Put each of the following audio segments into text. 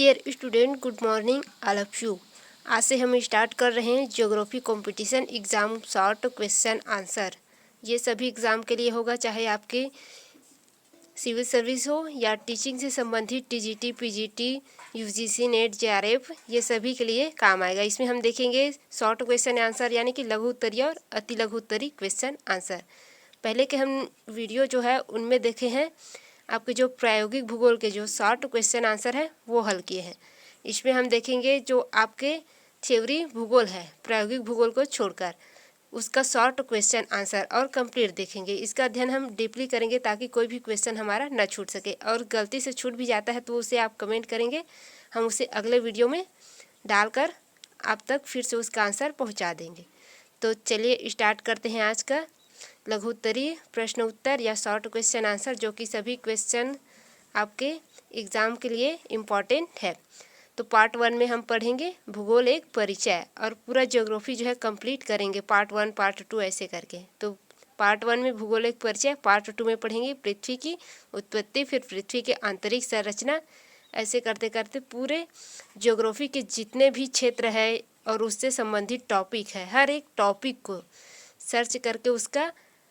Dear student, good morning all of you. आज से हम स्टार्ट कर रहे हैं geography competition exam short question answer. ये सभी एग्ज़ाम के लिए होगा, चाहे आपके सिविल सर्विस हो या टीचिंग से संबंधित TGT, PGT, UGC, net, JRF, ये सभी के लिए काम आएगा। इसमें हम देखेंगे शॉर्ट क्वेश्चन आंसर यानी कि लघु उत्तरीय और अति लघु उत्तरीय क्वेश्चन आंसर। पहले के हम वीडियो जो है उनमें देखे हैं आपके जो प्रायोगिक भूगोल के जो शॉर्ट क्वेश्चन आंसर है वो हल किए हैं। इसमें हम देखेंगे जो आपके थ्योरी भूगोल है प्रायोगिक भूगोल को छोड़कर, उसका शॉर्ट क्वेश्चन आंसर और कंप्लीट देखेंगे। इसका अध्ययन हम डीपली करेंगे ताकि कोई भी क्वेश्चन हमारा न छूट सके, और गलती से छूट भी जाता है तो उसे आप कमेंट करेंगे, हम उसे अगले वीडियो में डालकर आप तक फिर से उसका आंसर पहुँचा देंगे। तो चलिए स्टार्ट करते हैं आज का लघु उत्तरीय प्रश्न उत्तर या शॉर्ट क्वेश्चन आंसर, जो कि सभी क्वेश्चन आपके एग्ज़ाम के लिए इम्पॉर्टेंट है। तो पार्ट 1 में हम पढ़ेंगे भूगोल एक परिचय, और पूरा ज्योग्राफी जो है कंप्लीट करेंगे पार्ट 1 पार्ट 2 ऐसे करके। तो पार्ट 1 में भूगोल एक परिचय, पार्ट 2 में पढ़ेंगे पृथ्वी की उत्पत्ति, फिर पृथ्वी के आंतरिक संरचना। ऐसे करते करते पूरे ज्योग्राफी के जितने भी क्षेत्र है और उससे संबंधित टॉपिक है, हर एक टॉपिक को सर्च करके उसका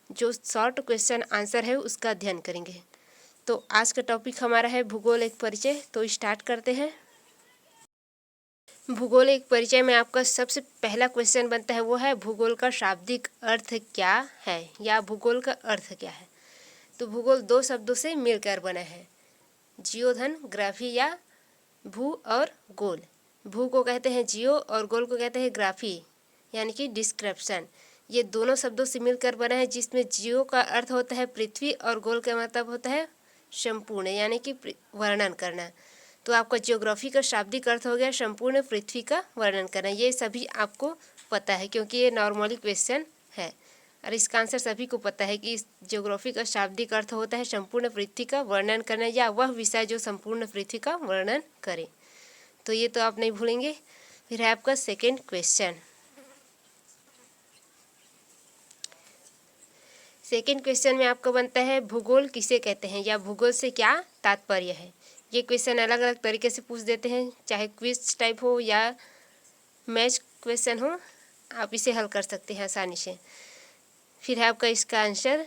जो शॉर्ट क्वेश्चन आंसर है उसका अध्ययन करेंगे। तो आज का टॉपिक हमारा है भूगोल एक परिचय। तो स्टार्ट करते हैं। भूगोल एक परिचय में आपका सबसे पहला क्वेश्चन बनता है वो है भूगोल का शाब्दिक अर्थ क्या है, या भूगोल का अर्थ क्या है। तो भूगोल दो शब्दों से मिलकर बना है, जियोधन ग्राफी या भू और गोल। भू को कहते हैं जियो और गोल को कहते हैं ग्राफी यानी कि डिस्क्रिप्शन। ये दोनों शब्दों से मिलकर बना है, जिसमें जियो का अर्थ होता है पृथ्वी और गोल का मतलब होता है संपूर्ण यानी कि वर्णन करना। तो आपका ज्योग्राफी का शाब्दिक अर्थ हो गया संपूर्ण पृथ्वी का वर्णन करना। ये सभी आपको पता है क्योंकि ये नॉर्मली क्वेश्चन है, और इसका आंसर सभी को पता है कि ज्योग्राफी का शाब्दिक अर्थ होता है संपूर्ण पृथ्वी का वर्णन करना, या वह विषय जो संपूर्ण पृथ्वी का वर्णन करे। तो ये तो आप नहीं भूलेंगे। फिर है आपका सेकेंड क्वेश्चन। सेकेंड क्वेश्चन में आपका बनता है भूगोल किसे कहते हैं, या भूगोल से क्या तात्पर्य है। ये क्वेश्चन अलग अलग तरीके से पूछ देते हैं, चाहे क्विज टाइप हो या मैच क्वेश्चन हो, आप इसे हल कर सकते हैं आसानी से। फिर है आपका इसका आंसर,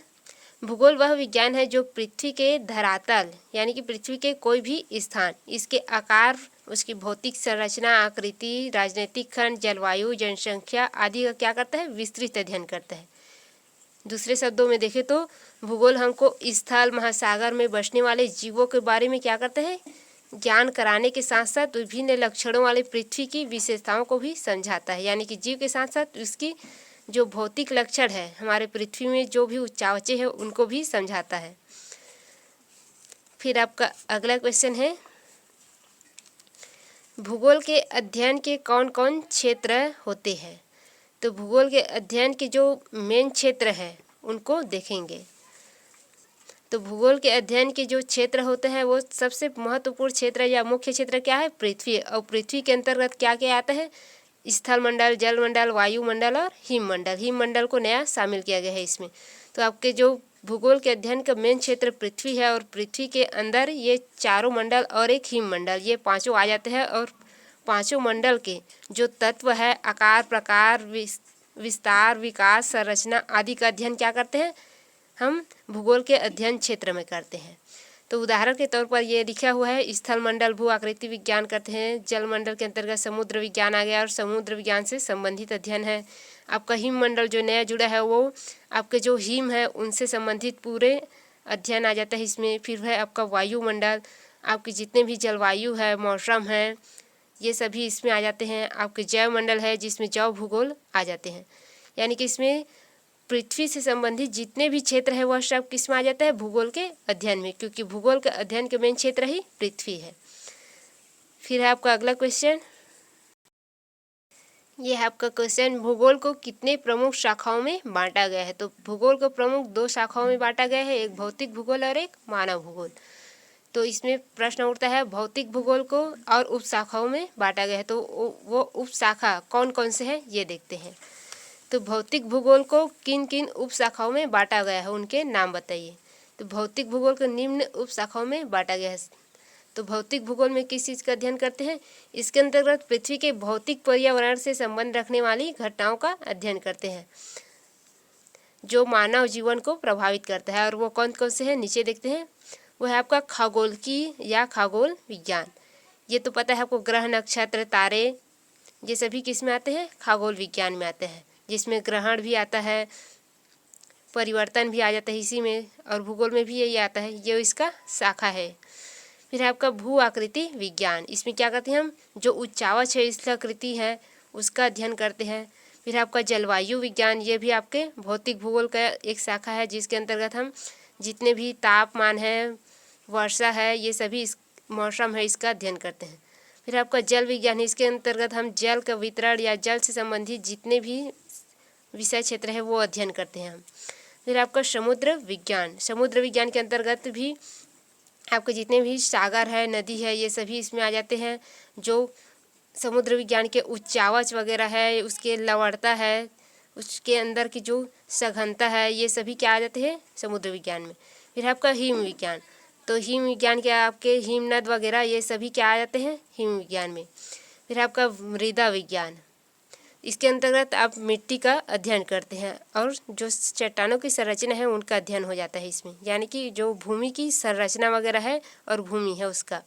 भूगोल वह विज्ञान है जो पृथ्वी के धरातल यानी कि पृथ्वी के कोई भी स्थान, इसके आकार, उसकी भौतिक संरचना, आकृति, राजनीतिक खंड, जलवायु, जनसंख्या आदि का क्या करता है, विस्तृत अध्ययन करता है। दूसरे शब्दों में देखें तो भूगोल हमको स्थल महासागर में बसने वाले जीवों के बारे में क्या करता है, ज्ञान कराने के साथ साथ विभिन्न लक्षणों वाले पृथ्वी की विशेषताओं को भी समझाता है। यानी कि जीव के साथ साथ उसकी जो भौतिक लक्षण है, हमारे पृथ्वी में जो भी उच्चावचे हैं उनको भी समझाता है। फिर आपका अगला क्वेश्चन है, भूगोल के अध्ययन के कौन कौन क्षेत्र होते हैं। तो भूगोल के अध्ययन के जो मेन क्षेत्र है उनको देखेंगे। तो भूगोल के अध्ययन के जो क्षेत्र होते हैं वो सबसे महत्वपूर्ण क्षेत्र या मुख्य क्षेत्र क्या है, पृथ्वी। और पृथ्वी के अंतर्गत क्या क्या आता है, स्थल मंडल, जल मंडल, वायुमंडल और हिममंडल। हिममंडल को नया शामिल किया गया है इसमें। तो आपके जो भूगोल के अध्ययन का मेन क्षेत्र पृथ्वी है, और पृथ्वी के अंदर ये चारों मंडल और एक हिममंडल, ये पांचों आ जाते हैं। और पांचों मंडल के जो तत्व है, आकार, प्रकार, विस्तार, विकास, संरचना आदि का अध्ययन क्या करते हैं, हम भूगोल के अध्ययन क्षेत्र में करते हैं। तो उदाहरण के तौर पर ये लिखा हुआ है, स्थल मंडल भू आकृति विज्ञान करते हैं, जल मंडल के अंतर्गत समुद्र विज्ञान आ गया और समुद्र विज्ञान से संबंधित अध्ययन है। आपका हिम मंडल जो नया जुड़ा है वो आपके जो हिम है उनसे संबंधित पूरे अध्ययन आ जाता है इसमें। फिर है आपका वायुमंडल, आपके जितने भी जलवायु है, मौसम है, ये सभी इसमें आ जाते हैं। आपके जैव मंडल है जिसमें जैव भूगोल आ जाते हैं। यानी कि इसमें पृथ्वी से संबंधित जितने भी क्षेत्र है वह सब किस में आ जाता है, भूगोल के अध्ययन में, क्योंकि भूगोल के अध्ययन के मेन क्षेत्र ही पृथ्वी है। फिर है आपका अगला क्वेश्चन, ये है आपका क्वेश्चन, भूगोल को कितने प्रमुख शाखाओं में बांटा गया है। तो भूगोल को प्रमुख दो शाखाओं में बांटा गया है, एक भौतिक भूगोल और एक मानव भूगोल। तो इसमें प्रश्न उठता है भौतिक भूगोल को और उप शाखाओं में बांटा गया है, तो वो उप शाखा कौन कौन से हैं ये देखते हैं। तो भौतिक भूगोल को किन किन उप शाखाओं में बांटा गया है, उनके नाम बताइए। तो भौतिक भूगोल को निम्न उप शाखाओं में बांटा गया है। तो भौतिक भूगोल में किस चीज़ का अध्ययन करते हैं? इसके अंतर्गत पृथ्वी के भौतिक पर्यावरण से संबंध रखने वाली घटनाओं का अध्ययन करते हैं जो मानव जीवन को प्रभावित करता है। और वो कौन कौन से हैं, नीचे देखते हैं। वो है आपका खगोलकी या खगोल विज्ञान। ये तो पता है आपको, ग्रह, नक्षत्र, तारे, ये सभी किस में आते हैं? खगोल विज्ञान में आते हैं, जिसमें ग्रहण भी आता है, परिवर्तन भी आ जाता है इसी में, और भूगोल में भी यही आता है, ये इसका शाखा है। फिर आपका भू आकृति विज्ञान, इसमें क्या करते हैं हम? जो उच्चावच है स्थलाकृति है उसका अध्ययन करते हैं। फिर आपका जलवायु विज्ञान, ये भी आपके भौतिक भूगोल का एक शाखा है, जिसके अंतर्गत हम जितने भी तापमान है, वर्षा है, ये सभी इस मौसम है, इसका अध्ययन करते हैं। फिर आपका जल विज्ञान, इसके अंतर्गत हम जल का वितरण या जल से संबंधित जितने भी विषय क्षेत्र है वो अध्ययन करते हैं हम। फिर आपका समुद्र विज्ञान, समुद्र विज्ञान के अंतर्गत भी आपके जितने भी सागर है, नदी है, ये सभी इसमें आ जाते हैं। जो समुद्र विज्ञान के उच्चावच वगैरह है, उसके लवणता है, उसके अंदर की जो सघनता है, ये सभी क्या आ जाते हैं? समुद्र विज्ञान में। फिर आपका हिम विज्ञान, तो हिम विज्ञान के आपके हिमनद वगैरह ये सभी क्या आ जाते हैं? हिम विज्ञान में। फिर आपका मृदा विज्ञान, इसके अंतर्गत आप मिट्टी का अध्ययन करते हैं और जो चट्टानों की संरचना है उनका अध्ययन हो जाता है इसमें, यानी कि जो भूमि की संरचना वगैरह है और भूमि है उसका।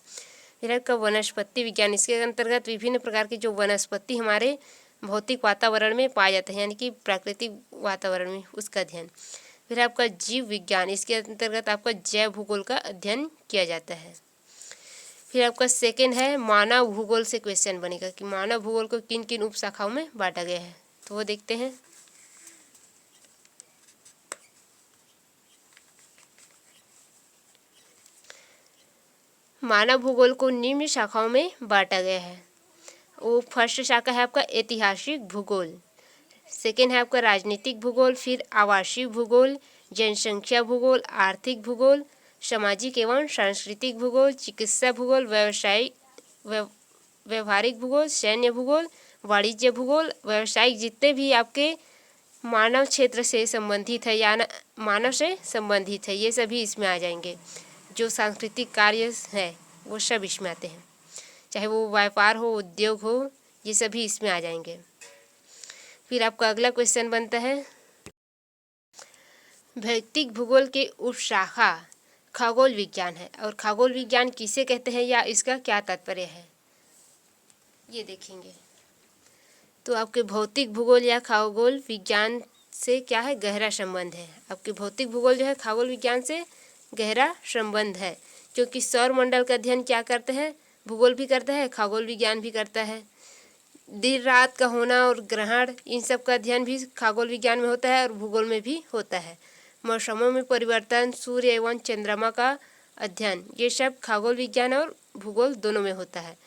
फिर आपका वनस्पति विज्ञान, इसके अंतर्गत विभिन्न प्रकार की जो वनस्पति हमारे भौतिक वातावरण में पाए जाते हैं, यानी कि प्राकृतिक वातावरण में, उसका अध्ययन। फिर आपका जीव विज्ञान, इसके अंतर्गत आपका जैव भूगोल का अध्ययन किया जाता है। फिर आपका सेकेंड है मानव भूगोल से क्वेश्चन बनेगा कि मानव भूगोल को किन किन उपशाखाओं में बांटा गया है, तो वो देखते हैं। मानव भूगोल को निम्न शाखाओं में बांटा गया है। वो फर्स्ट शाखा है आपका ऐतिहासिक भूगोल, सेकेंड है आपका राजनीतिक भूगोल, फिर आवासीय भूगोल, जनसंख्या भूगोल, आर्थिक भूगोल, सामाजिक एवं सांस्कृतिक भूगोल, चिकित्सा भूगोल, व्यवहारिक भूगोल, सैन्य भूगोल, वाणिज्य भूगोल, व्यावसायिक, जितने भी आपके मानव क्षेत्र से संबंधित है या मानव से संबंधित है, ये सभी इसमें आ जाएंगे। जो सांस्कृतिक कार्य है वो सब इसमें आते हैं, चाहे वो व्यापार हो, उद्योग हो, ये सभी इसमें आ जाएंगे। फिर आपका अगला क्वेश्चन बनता है, भौतिक भूगोल के उपशाखा खगोल विज्ञान है, और खगोल विज्ञान किसे कहते हैं या इसका क्या तात्पर्य है, ये देखेंगे। तो आपके भौतिक भूगोल या खगोल विज्ञान से क्या है? गहरा संबंध है। आपके भौतिक भूगोल जो है खगोल विज्ञान से गहरा संबंध है, क्योंकि सौर मंडल का अध्ययन क्या करता है? भूगोल भी करता है, खगोल विज्ञान भी करता है। दिन रात का होना और ग्रहण, इन सब का अध्ययन भी खगोल विज्ञान में होता है और भूगोल में भी होता है। मौसमों में परिवर्तन, सूर्य एवं चंद्रमा का अध्ययन, ये सब खगोल विज्ञान और भूगोल दोनों में होता है।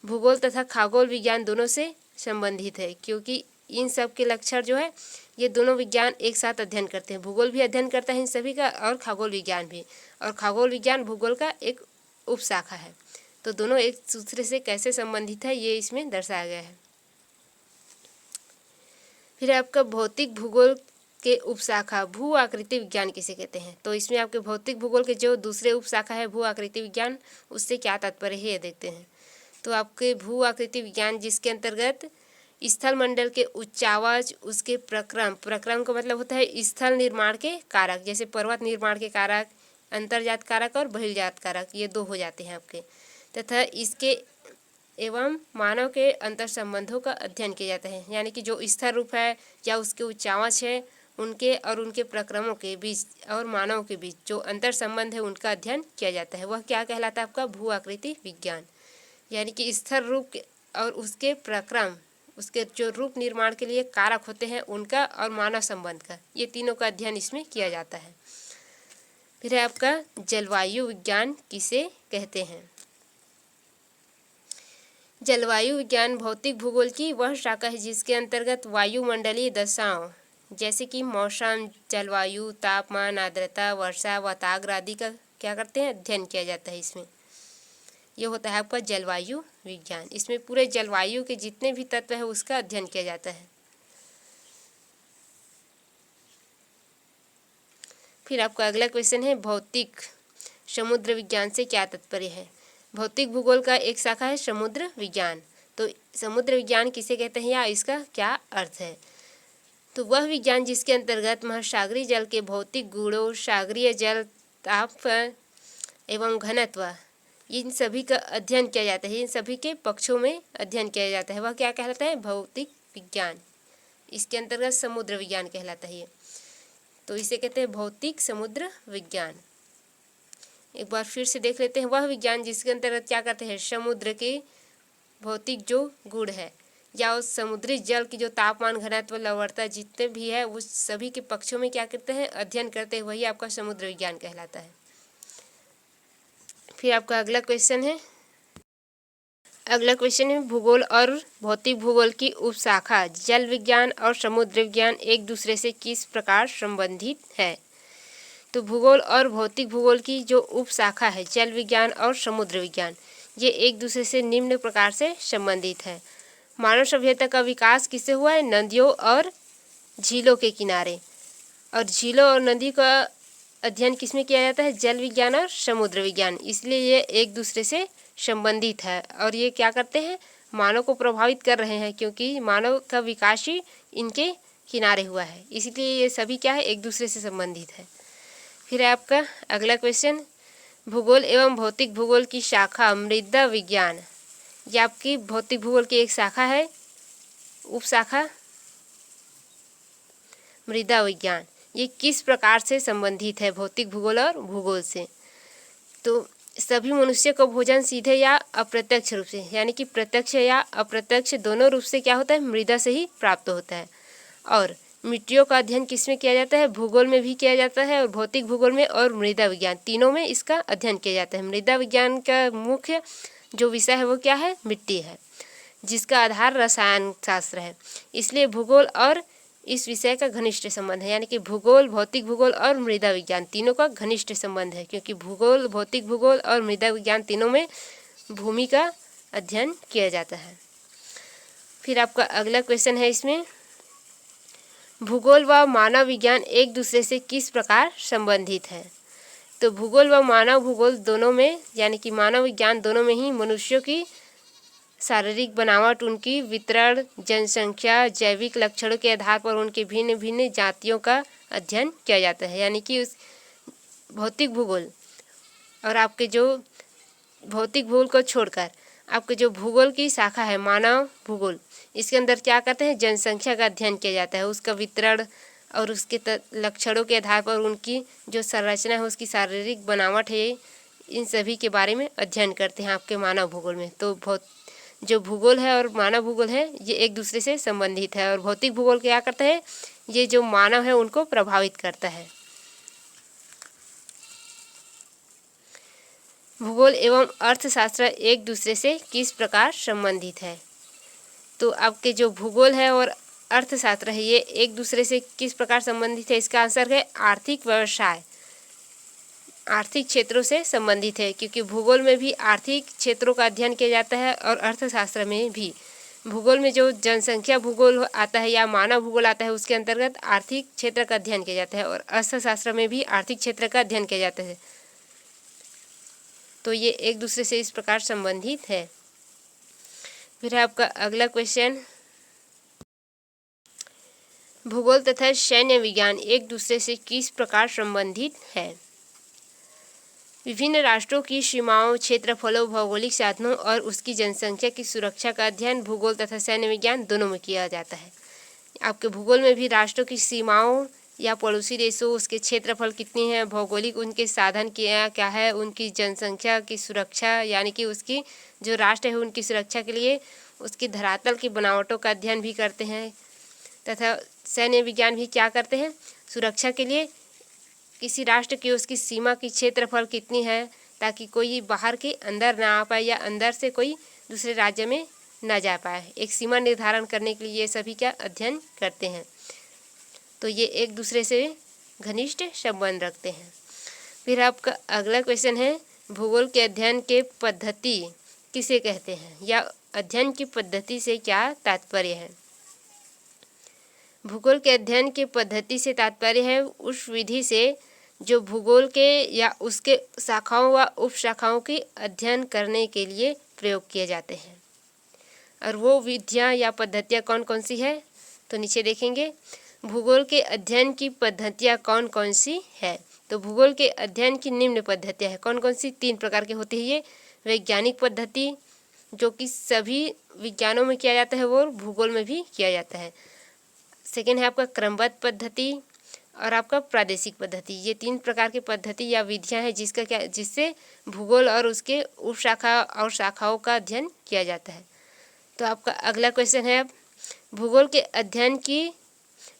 भूगोल तथा खगोल विज्ञान दोनों से संबंधित है, क्योंकि इन सब के लक्षण जो है ये दोनों विज्ञान एक साथ अध्ययन करते हैं। भूगोल भी अध्ययन करता है इन सभी का, और खगोल विज्ञान भी, और खगोल विज्ञान भूगोल का एक उपशाखा है। तो दोनों एक दूसरे से कैसे संबंधित है ये इसमें दर्शाया गया है। फिर आपका भौतिक भूगोल के उपशाखा भू आकृति विज्ञान किसे कहते हैं, तो इसमें आपके भौतिक भूगोल के जो दूसरे उपशाखा है भू आकृति विज्ञान, उससे क्या तात्पर्य है ये देखते हैं। तो आपके भू आकृति विज्ञान जिसके अंतर्गत स्थल मंडल के उच्चावच, उसके प्रक्रम का मतलब होता है स्थल निर्माण के कारक, जैसे पर्वत निर्माण के कारक, अंतर्जात कारक और बहिर्जात कारक, ये दो हो जाते हैं आपके, तथा इसके एवं मानव के अंतर संबंधों का अध्ययन किया जाता है, यानी कि जो स्थल रूप है या उसके उच्चावच है उनके और उनके प्रक्रमों के बीच और मानव के बीच जो अंतर संबंध है उनका अध्ययन किया जाता है। वह क्या कहलाता है? आपका भू आकृति विज्ञान, यानी कि स्थल रूप और उसके प्रक्रम, उसके जो रूप निर्माण के लिए कारक होते हैं उनका और मानव संबंध का, ये तीनों का अध्ययन इसमें किया जाता है। फिर है आपका जलवायु विज्ञान किसे कहते हैं। जलवायु विज्ञान भौतिक भूगोल की वह शाखा है जिसके अंतर्गत वायुमंडलीय दशाओं जैसे कि मौसम, जलवायु, तापमान, आर्द्रता, वर्षा, वाताग्र आदि का क्या करते हैं? अध्ययन किया जाता है इसमें। ये होता है आपका जलवायु विज्ञान। इसमें पूरे जलवायु के जितने भी तत्व है उसका अध्ययन किया जाता है। फिर आपका अगला क्वेश्चन है भौतिक समुद्र विज्ञान से क्या तात्पर्य है। भौतिक भूगोल का एक शाखा है समुद्र विज्ञान। तो समुद्र विज्ञान किसे कहते हैं या इसका क्या अर्थ है? तो वह विज्ञान जिसके अंतर्गत महासागरीय जल के भौतिक गुणों, सागरीय जल, ताप एवं घनत्व, इन सभी का अध्ययन किया जाता है, इन सभी के पक्षों में अध्ययन किया जाता है, वह क्या कहलाता है? भौतिक विज्ञान। इसके अंतर्गत समुद्र विज्ञान कहलाता है ये। तो इसे कहते हैं भौतिक समुद्र विज्ञान। एक बार फिर से देख लेते हैं, वह विज्ञान जिसके अंतर्गत क्या करते हैं? समुद्र के भौतिक जो गुण है या उस समुद्री जल की जो तापमान, घनत्व, लवणता जितने भी है उस सभी के पक्षों में क्या करते हैं? अध्ययन करते हैं, वही आपका समुद्र विज्ञान कहलाता है। फिर आपका अगला क्वेश्चन है, भूगोल और भौतिक भूगोल की उपशाखा जल विज्ञान और समुद्र विज्ञान एक दूसरे से किस प्रकार संबंधित है? तो भूगोल और भौतिक भूगोल की जो उपशाखा है जल विज्ञान और समुद्र विज्ञान, ये एक दूसरे से निम्न प्रकार से संबंधित है। मानव सभ्यता का विकास किससे हुआ है? नदियों और झीलों के किनारे। और झीलों और नदी का अध्ययन किसमें किया जाता है? जल विज्ञान और समुद्र विज्ञान। इसलिए ये एक दूसरे से संबंधित है और ये क्या करते हैं? मानव को प्रभावित कर रहे हैं, क्योंकि मानव का विकास ही इनके किनारे हुआ है, इसलिए ये सभी क्या है? एक दूसरे से संबंधित है। फिर है आपका अगला क्वेश्चन, भूगोल एवं भौतिक भूगोल की शाखा मृदा विज्ञान, ये आपकी भौतिक भूगोल की एक शाखा है, उपशाखा मृदा विज्ञान। ये किस प्रकार से संबंधित है भौतिक भूगोल और भूगोल से? तो सभी मनुष्य को भोजन सीधे या अप्रत्यक्ष रूप से, यानी कि प्रत्यक्ष या अप्रत्यक्ष दोनों रूप से क्या होता है? मृदा से ही प्राप्त होता है। और मिट्टियों का अध्ययन किसमें किया जाता है? भूगोल में भी किया जाता है और भौतिक भूगोल में और मृदा विज्ञान, तीनों में इसका अध्ययन किया जाता है। मृदा विज्ञान का मुख्य जो विषय है वो क्या है? मिट्टी है, जिसका आधार रसायन शास्त्र है। इसलिए भूगोल और इस विषय का घनिष्ठ संबंध है, यानी कि भूगोल, भौतिक भूगोल और मृदा विज्ञान तीनों का घनिष्ठ संबंध है, क्योंकि भूगोल, भौतिक भूगोल और मृदा विज्ञान तीनों में भूमि का अध्ययन किया जाता है। फिर आपका अगला क्वेश्चन है इसमें, भूगोल व मानव विज्ञान एक दूसरे से किस प्रकार संबंधित है? तो भूगोल व मानव भूगोल दोनों में, यानी कि मानव विज्ञान दोनों में ही मनुष्यों की शारीरिक बनावट, उनकी वितरण, जनसंख्या, जैविक लक्षणों के आधार पर उनके भिन्न भिन्न जातियों का अध्ययन किया जाता है। यानी कि उस भौतिक भूगोल और आपके जो भौतिक भूगोल को छोड़कर आपके जो भूगोल की शाखा है मानव भूगोल, इसके अंदर क्या करते हैं? जनसंख्या का अध्ययन किया जाता है, उसका वितरण और उसके लक्षणों के आधार पर उनकी जो संरचना है, उसकी शारीरिक बनावट है, इन सभी के बारे में अध्ययन करते हैं आपके मानव भूगोल में। तो जो भूगोल है और मानव भूगोल है ये एक दूसरे से संबंधित है। और भौतिक भूगोल क्या करता है? ये जो मानव है उनको प्रभावित करता है। भूगोल एवं अर्थशास्त्र एक दूसरे से किस प्रकार संबंधित है? तो आपके जो भूगोल है और अर्थशास्त्र है ये एक दूसरे से किस प्रकार संबंधित है? इसका आंसर है आर्थिक व्यवसाय, आर्थिक क्षेत्रों से संबंधित है, क्योंकि भूगोल में भी आर्थिक क्षेत्रों का अध्ययन किया जाता है और अर्थशास्त्र में भी। भूगोल में जो जनसंख्या भूगोल आता है या मानव भूगोल आता है उसके अंतर्गत आर्थिक क्षेत्र का अध्ययन किया जाता है और अर्थशास्त्र में भी आर्थिक क्षेत्र का अध्ययन किया जाता है। तो ये एक दूसरे से इस प्रकार संबंधित है। फिर है आपका अगला क्वेश्चन, भूगोल तथा सैन्य विज्ञान एक दूसरे से किस प्रकार संबंधित है? विभिन्न राष्ट्रों की सीमाओं, क्षेत्रफलों, भौगोलिक साधनों और उसकी जनसंख्या की सुरक्षा का अध्ययन भूगोल तथा सैन्य विज्ञान दोनों में किया जाता है। आपके भूगोल में भी राष्ट्रों की सीमाओं या पड़ोसी देशों, उसके क्षेत्रफल कितनी है, भौगोलिक उनके साधन क्या है, उनकी जनसंख्या की सुरक्षा, यानी कि उसकी जो राष्ट्र है उनकी सुरक्षा के लिए उसकी धरातल की बनावटों का अध्ययन भी करते हैं। तथा सैन्य विज्ञान भी क्या करते हैं? सुरक्षा के लिए किसी राष्ट्र की उसकी सीमा की क्षेत्रफल कितनी है, ताकि कोई बाहर के अंदर ना आ पाए या अंदर से कोई दूसरे राज्य में ना जा पाए, एक सीमा निर्धारण करने के लिए ये सभी क्या अध्ययन करते हैं। तो ये एक दूसरे से घनिष्ठ संबंध रखते हैं। फिर आपका अगला क्वेश्चन है, भूगोल के अध्ययन के पद्धति किसे कहते हैं या अध्ययन की पद्धति से क्या तात्पर्य है? भूगोल के अध्ययन के पद्धति से तात्पर्य है उस विधि से जो भूगोल के या उसके शाखाओं व उपशाखाओं की अध्ययन करने के लिए प्रयोग किए जाते हैं। और वो विधियाँ या पद्धतियाँ कौन कौन सी है, तो नीचे देखेंगे भूगोल के अध्ययन की पद्धतियाँ कौन कौन सी है। तो भूगोल के अध्ययन की निम्न पद्धतियाँ हैं, कौन कौन सी, 3 प्रकार के होती है ये। वैज्ञानिक पद्धति जो कि सभी विज्ञानों में किया जाता है वो भूगोल में भी किया जाता है। सेकेंड है आपका क्रमबद्ध पद्धति और आपका प्रादेशिक पद्धति। ये 3 प्रकार की पद्धति या विधियाँ हैं जिससे भूगोल और उसके उपशाखा और शाखाओं का अध्ययन किया जाता है। तो आपका अगला क्वेश्चन है, अब भूगोल के अध्ययन की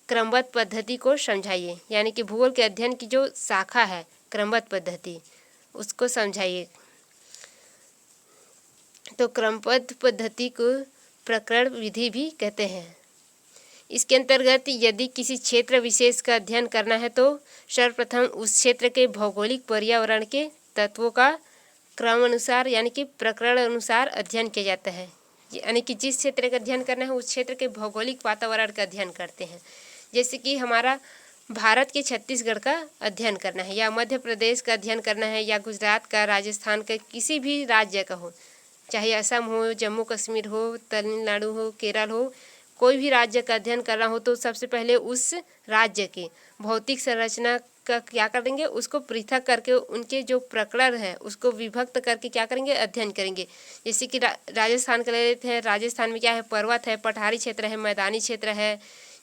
क्रमबद्ध पद्धति को समझाइए। यानी कि भूगोल के अध्ययन की जो शाखा है क्रमबद्ध पद्धति, उसको समझाइए। तो क्रमबद्ध पद्धति को प्रकरण विधि भी कहते हैं। इसके अंतर्गत यदि किसी क्षेत्र विशेष का अध्ययन करना है तो सर्वप्रथम उस क्षेत्र के भौगोलिक पर्यावरण के तत्वों का क्रम अनुसार यानी कि प्रकरण अनुसार अध्ययन किया जाता है। यानी कि जिस क्षेत्र का अध्ययन करना है उस क्षेत्र के भौगोलिक वातावरण का अध्ययन करते हैं। जैसे कि हमारा भारत के छत्तीसगढ़ का अध्ययन करना है, या मध्य प्रदेश का अध्ययन करना है, या गुजरात का, राजस्थान का, किसी भी राज्य का हो, चाहे असम हो, जम्मू कश्मीर हो, तमिलनाडु हो, केरल हो, कोई भी राज्य का अध्ययन करना हो तो सबसे पहले उस राज्य के भौतिक संरचना का क्या करेंगे, उसको पृथक करके उनके जो प्रकरण है उसको विभक्त करके क्या करेंगे, अध्ययन करेंगे। जैसे कि राजस्थान का ले लेते हैं, राजस्थान में क्या है, पर्वत है, पठारी क्षेत्र है, मैदानी क्षेत्र है,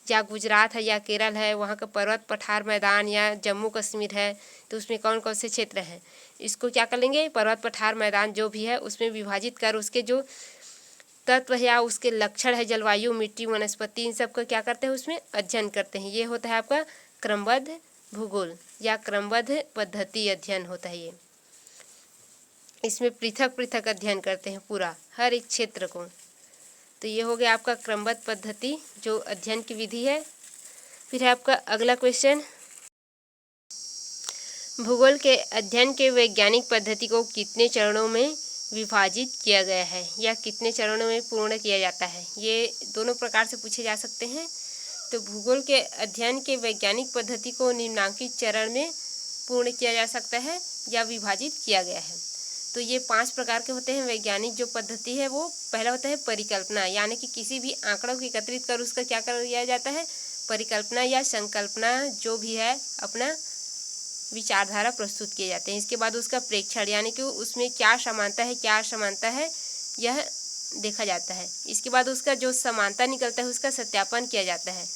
या गुजरात है या केरल है, वहाँ का पर्वत, पठार, मैदान, या जम्मू कश्मीर है तो उसमें कौन कौन से क्षेत्र हैं, इसको क्या कर लेंगे, पर्वत, पठार, मैदान जो भी है उसमें विभाजित कर उसके जो तत्व है या उसके लक्षण है, जलवायु, मिट्टी, वनस्पति, इन सब का क्या करते हैं, उसमें अध्ययन करते हैं। ये होता है आपका क्रमबद्ध भूगोल या क्रमबद्ध पद्धति अध्ययन होता है। ये इसमें पृथक पृथक अध्ययन करते हैं पूरा हर एक क्षेत्र को। तो ये हो गया आपका क्रमबद्ध पद्धति जो अध्ययन की विधि है। फिर है आपका अगला क्वेश्चन, भूगोल के अध्ययन के वैज्ञानिक पद्धति को कितने चरणों में विभाजित किया गया है या कितने चरणों में पूर्ण किया जाता है। ये दोनों प्रकार से पूछे जा सकते हैं। तो भूगोल के अध्ययन के वैज्ञानिक पद्धति को निम्नलिखित चरण में पूर्ण किया जा सकता है या विभाजित किया गया है। तो ये 5 प्रकार के होते हैं वैज्ञानिक जो पद्धति है। वो पहला होता है परिकल्पना, यानी कि किसी भी आंकड़ों को एकत्रित कर उसका क्या कर दिया जाता है, परिकल्पना या संकल्पना जो भी है अपना विचारधारा प्रस्तुत किए जाते हैं। इसके बाद उसका प्रेक्षण, यानी कि उसमें क्या समानता है क्या असमानता है यह देखा जाता है। इसके बाद उसका जो समानता निकलता है उसका सत्यापन किया जाता है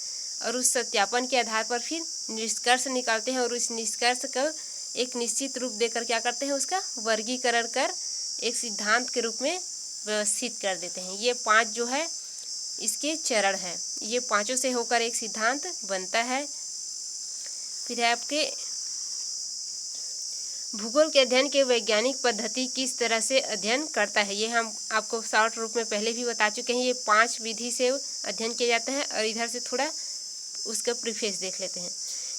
और उस सत्यापन के आधार पर फिर निष्कर्ष निकालते हैं और उस निष्कर्ष को एक निश्चित रूप देकर क्या करते हैं, उसका वर्गीकरण कर एक सिद्धांत के रूप में व्यवस्थित कर देते हैं। ये 5 जो है इसके चरण हैं, ये पांचों से होकर एक सिद्धांत बनता है। फिर है आपके भूगोल के अध्ययन के वैज्ञानिक पद्धति किस तरह से अध्ययन करता है। ये हम आपको शॉर्ट रूप में पहले भी बता चुके हैं। ये 5 विधि से अध्ययन किया जाता है और इधर से थोड़ा उसका प्रीफेस देख लेते हैं।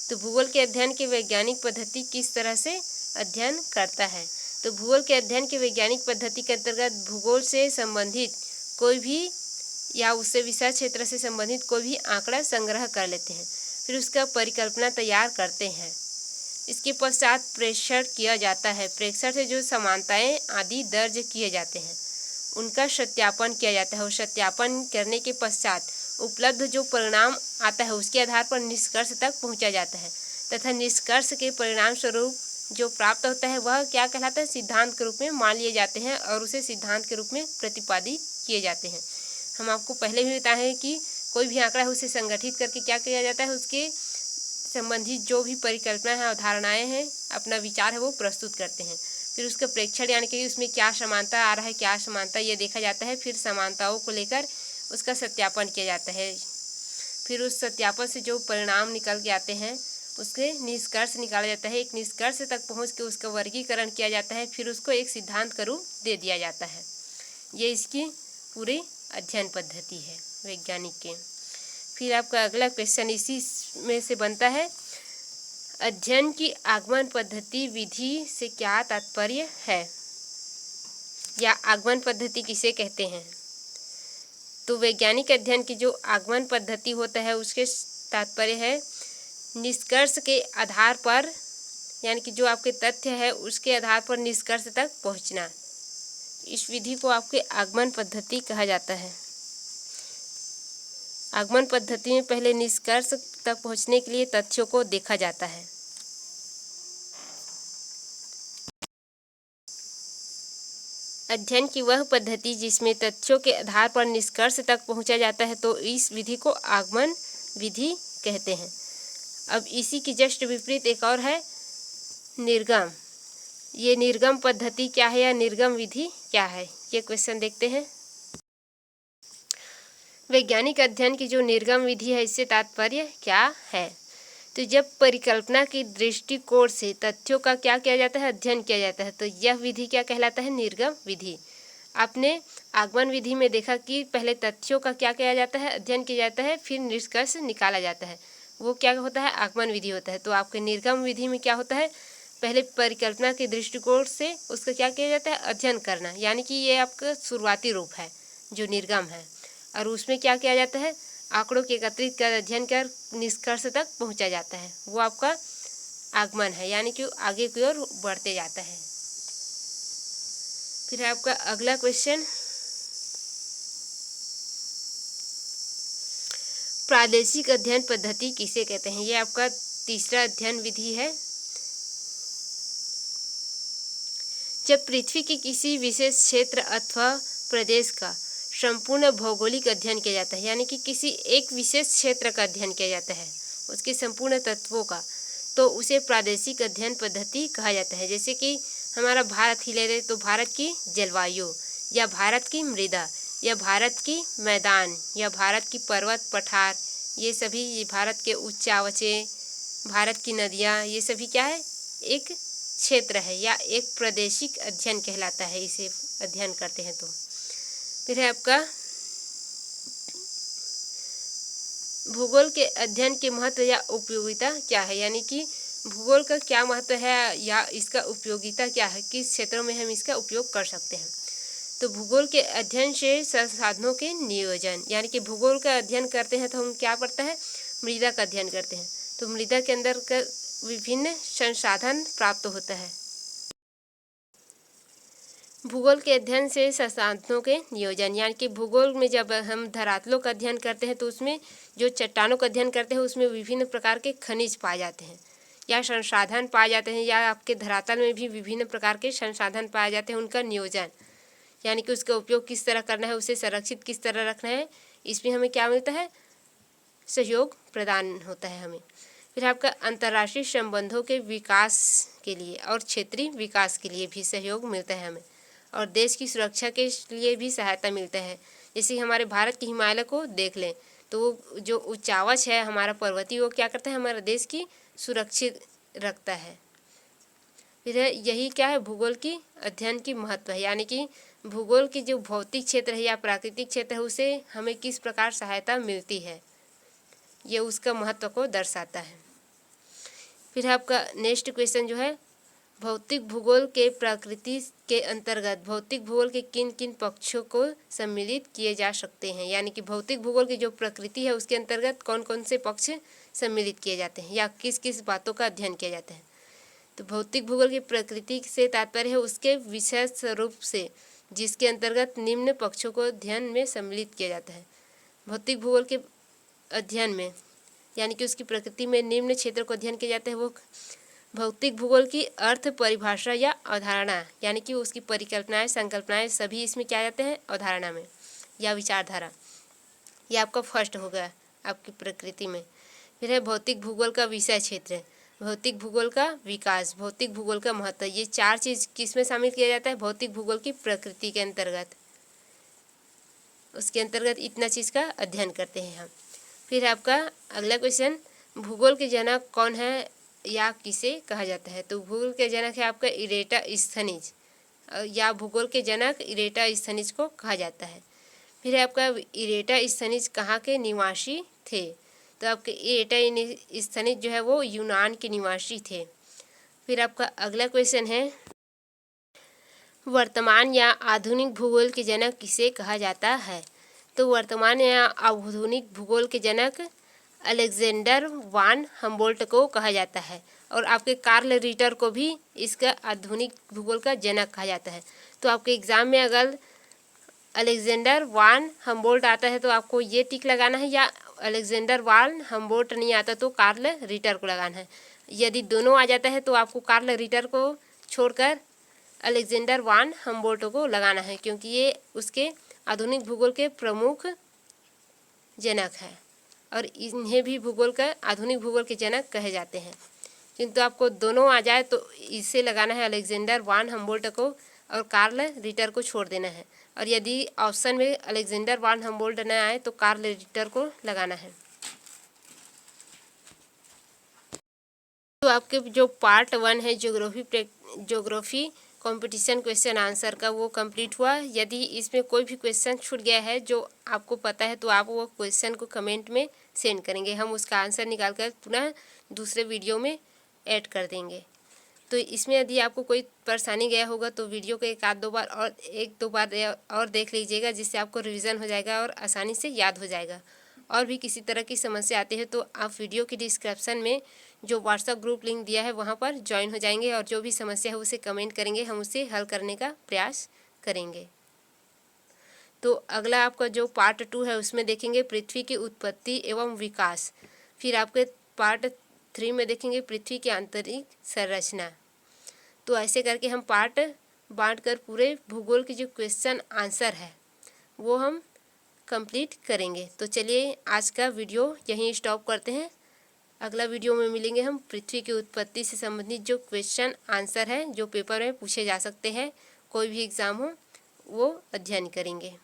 तो भूगोल के अध्ययन के वैज्ञानिक पद्धति किस तरह से अध्ययन करता है। तो भूगोल के अध्ययन के वैज्ञानिक पद्धति के अंतर्गत भूगोल से संबंधित कोई भी या उससे विषय क्षेत्र से संबंधित कोई भी आंकड़ा संग्रह कर लेते हैं, फिर उसका परिकल्पना तैयार करते हैं। इसके पश्चात प्रेक्षण किया जाता है। प्रेक्षण से जो समानताएं आदि दर्ज किए जाते हैं उनका सत्यापन किया जाता है और सत्यापन करने के पश्चात उपलब्ध जो परिणाम आता है उसके आधार पर निष्कर्ष तक पहुंचा जाता है तथा निष्कर्ष के परिणाम स्वरूप जो प्राप्त होता है वह क्या कहलाता है, सिद्धांत के रूप में मान लिए जाते हैं और उसे सिद्धांत के रूप में प्रतिपादित किए जाते हैं। हम आपको पहले भी बताए हैं कि कोई भी आंकड़ा है उसे संगठित करके क्या किया जाता है, उसके संबंधित जो भी परिकल्पना है, अवधारणाएं हैं, अपना विचार है वो प्रस्तुत करते हैं। फिर उसका प्रेक्षण यानी कि उसमें क्या समानता आ रहा है क्या असमानता ये देखा जाता है। फिर समानताओं को लेकर उसका सत्यापन किया जाता है। फिर उस सत्यापन से जो परिणाम निकल के आते हैं उसके निष्कर्ष निकाला जाता है। एक निष्कर्ष तक पहुंच के उसका वर्गीकरण किया जाता है, फिर उसको एक सिद्धांत का रूप दे दिया जाता है। ये इसकी पूरी अध्ययन पद्धति है वैज्ञानिक के। फिर आपका अगला क्वेश्चन इसी में से बनता है, अध्ययन की आगमन पद्धति विधि से क्या तात्पर्य है या आगमन पद्धति किसे कहते हैं। तो वैज्ञानिक अध्ययन की जो आगमन पद्धति होता है उसके तात्पर्य है निष्कर्ष के आधार पर यानी कि जो आपके तथ्य है उसके आधार पर निष्कर्ष तक पहुंचना। इस विधि को आपके आगमन पद्धति कहा जाता है। आगमन पद्धति में पहले निष्कर्ष तक पहुंचने के लिए तथ्यों को देखा जाता है। अध्ययन की वह पद्धति जिसमें तथ्यों के आधार पर निष्कर्ष तक पहुंचा जाता है, तो इस विधि को आगमन विधि कहते हैं। अब इसी की जस्ट विपरीत एक और है निर्गम। ये निर्गम पद्धति क्या है या निर्गम विधि क्या है, ये क्वेश्चन देखते हैं। वैज्ञानिक अध्ययन की जो निर्गम विधि है, इससे तात्पर्य क्या है? तो जब परिकल्पना की दृष्टिकोण से तथ्यों का क्या किया जाता है, अध्ययन किया जाता है, तो यह विधि क्या कहलाता है? निर्गम विधि। आपने आगमन विधि में देखा कि पहले तथ्यों का क्या किया जाता है, अध्ययन किया जाता है, फिर निष्कर्ष निकाला जाता है, वो क्या होता है? आगमन विधि होता है। तो आपके निर्गम विधि में क्या होता है? पहले परिकल्पना के दृष्टिकोण से उसका क्या किया जाता है? अध्ययन करना, यानी कि ये आपका शुरुआती रूप है जो निर्गम है। और उसमें क्या किया जाता है? आंकड़ों के एकत्रित कर अध्ययन कर निष्कर्ष तक पहुंचा जाता है, वो आपका आगमन है, यानी कि आगे की ओर बढ़ते जाता है। फिर आपका अगला क्वेश्चन, प्रादेशिक अध्ययन पद्धति किसे कहते हैं? ये आपका तीसरा अध्ययन विधि है। जब पृथ्वी के किसी विशेष क्षेत्र अथवा प्रदेश का संपूर्ण भौगोलिक अध्ययन किया जाता है, यानी कि किसी एक विशेष क्षेत्र का अध्ययन किया जाता है, उसके संपूर्ण तत्वों का, तो उसे प्रादेशिक अध्ययन पद्धति कहा जाता है। जैसे कि हमारा भारत ही ले रहे तो भारत की जलवायु या भारत की मृदा या भारत की मैदान या भारत की पर्वत पठार, ये सभी भारत के उच्चावचे, भारत की नदियाँ, ये सभी क्या है? एक क्षेत्र है या एक प्रादेशिक अध्ययन कहलाता है, इसे अध्ययन करते हैं। तो फिर है आपका भूगोल के अध्ययन के महत्व या उपयोगिता क्या है, यानी कि भूगोल का क्या महत्व है या इसका उपयोगिता क्या है, किस क्षेत्रों में हम इसका उपयोग कर सकते हैं। तो भूगोल के अध्ययन से संसाधनों के नियोजन, यानी कि भूगोल का अध्ययन करते हैं तो हम क्या पढ़ते हैं? मृदा का अध्ययन करते हैं, तो मृदा के अंदर का विभिन्न संसाधन प्राप्त होता है। भूगोल के अध्ययन से संसाधनों के नियोजन, यानी कि भूगोल में जब हम धरातलों का अध्ययन करते हैं तो उसमें जो चट्टानों का अध्ययन करते हैं उसमें विभिन्न प्रकार के खनिज पाए जाते हैं या संसाधन पाए जाते हैं, या आपके धरातल में भी विभिन्न प्रकार के संसाधन पाए जाते हैं। उनका नियोजन, यानी कि उसका उपयोग किस तरह करना है, उसे संरक्षित किस तरह रखना है, इसमें हमें क्या मिलता है? सहयोग प्रदान होता है हमें। फिर आपका अंतर्राष्ट्रीय संबंधों के विकास के लिए और क्षेत्रीय विकास के लिए भी सहयोग मिलता है हमें, और देश की सुरक्षा के लिए भी सहायता मिलता है। जैसे हमारे भारत के हिमालय को देख लें तो वो जो उच्चावच है हमारा पर्वतीय, वो क्या करता है? हमारे देश की सुरक्षित रखता है। फिर यही क्या है? भूगोल की अध्ययन की महत्व है, यानी कि भूगोल की जो भौतिक क्षेत्र है या प्राकृतिक क्षेत्र है उसे हमें किस प्रकार सहायता मिलती है, ये उसका महत्व को दर्शाता है। फिर आपका नेक्स्ट क्वेश्चन जो है, भौतिक भूगोल के प्रकृति के अंतर्गत भौतिक भूगोल के किन किन पक्षों को सम्मिलित किए जा सकते हैं, यानी कि भौतिक भूगोल की जो प्रकृति है उसके अंतर्गत कौन कौन से पक्ष सम्मिलित किए जाते हैं या किस किस बातों का अध्ययन किया जाता है। तो भौतिक भूगोल की प्रकृति से तात्पर्य है उसके विशेष स्वरूप से, जिसके अंतर्गत निम्न पक्षों को अध्ययन में सम्मिलित किया जाता है। भौतिक भूगोल के अध्ययन में, यानी कि उसकी प्रकृति में निम्न क्षेत्र को अध्ययन किया जाता है, वो भौतिक भूगोल की अर्थ परिभाषा या अवधारणा, यानी कि उसकी परिकल्पनाएं संकल्पनाएं सभी इसमें क्या जाते हैं? अवधारणा में या विचारधारा। ये आपका फर्स्ट होगा आपकी प्रकृति में। फिर है भौतिक भूगोल का विषय क्षेत्र, भौतिक भूगोल का विकास, भौतिक भूगोल का महत्व। ये चार चीज़ किस में शामिल किया जाता है? भौतिक भूगोल की प्रकृति के अंतर्गत, उसके अंतर्गत इतना चीज़ का अध्ययन करते हैं हम। फिर आपका अगला क्वेश्चन, भूगोल के जनक कौन है या किसे कहा जाता है? तो भूगोल के जनक है आपका इरेटोस्थनीज, या भूगोल के जनक इरेटोस्थनीज को कहा जाता है। फिर आपका इरेटोस्थनीज कहाँ के निवासी थे? तो आपके इरेटोस्थनीज जो है वो यूनान के निवासी थे। फिर आपका अगला क्वेश्चन है, वर्तमान या आधुनिक भूगोल के जनक किसे कहा जाता है? तो वर्तमान या आधुनिक भूगोल के जनक अलेक्जेंडर वान हम्बोल्ट को कहा जाता है और आपके कार्ल रिटर को भी इसका आधुनिक भूगोल का जनक कहा जाता है। तो आपके एग्ज़ाम में अगर अलेक्जेंडर वान हम्बोल्ट आता है तो आपको ये टिक लगाना है, या अलेक्जेंडर वान हम्बोल्ट नहीं आता तो कार्ल रिटर को लगाना है। यदि दोनों आ जाता है तो आपको कार्ल रिटर को छोड़कर अलेक्जेंडर वान हम्बोल्ट को लगाना है, क्योंकि ये उसके आधुनिक भूगोल के प्रमुख जनक है और इन्हें भी भूगोल का आधुनिक भूगोल के जनक कहे जाते हैं। किंतु आपको दोनों आ जाए तो इसे लगाना है अलेक्जेंडर वान हम्बोल्ट को और कार्ल रिटर को छोड़ देना है, और यदि ऑप्शन में अलेक्जेंडर वान हम्बोल्ट न आए तो कार्ल रिटर को लगाना है। तो आपके जो पार्ट 1 है ज्योग्राफी कंपटीशन क्वेश्चन आंसर का वो कंप्लीट हुआ। यदि इसमें कोई भी क्वेश्चन छूट गया है जो आपको पता है तो आप वो क्वेश्चन को कमेंट में सेंड करेंगे, हम उसका आंसर निकाल कर पुनः दूसरे वीडियो में ऐड कर देंगे। तो इसमें यदि आपको कोई परेशानी गया होगा तो वीडियो को एक दो बार और देख लीजिएगा, जिससे आपको रिवीजन हो जाएगा और आसानी से याद हो जाएगा। और भी किसी तरह की समस्या आती है तो आप वीडियो की डिस्क्रिप्शन में जो व्हाट्सएप ग्रुप लिंक दिया है वहाँ पर ज्वाइन हो जाएंगे और जो भी समस्या है उसे कमेंट करेंगे, हम उसे हल करने का प्रयास करेंगे। तो अगला आपका जो पार्ट 2 है उसमें देखेंगे पृथ्वी की उत्पत्ति एवं विकास। फिर आपके पार्ट 3 में देखेंगे पृथ्वी की आंतरिक संरचना। तो ऐसे करके हम पार्ट बांट कर पूरे भूगोल के जो क्वेश्चन आंसर है वो हम कंप्लीट करेंगे। तो चलिए आज का वीडियो यहीं स्टॉप करते हैं। अगला वीडियो में मिलेंगे हम पृथ्वी की उत्पत्ति से संबंधित जो क्वेश्चन आंसर है जो पेपर में पूछे जा सकते हैं, कोई भी एग्ज़ाम हो, वो अध्ययन करेंगे।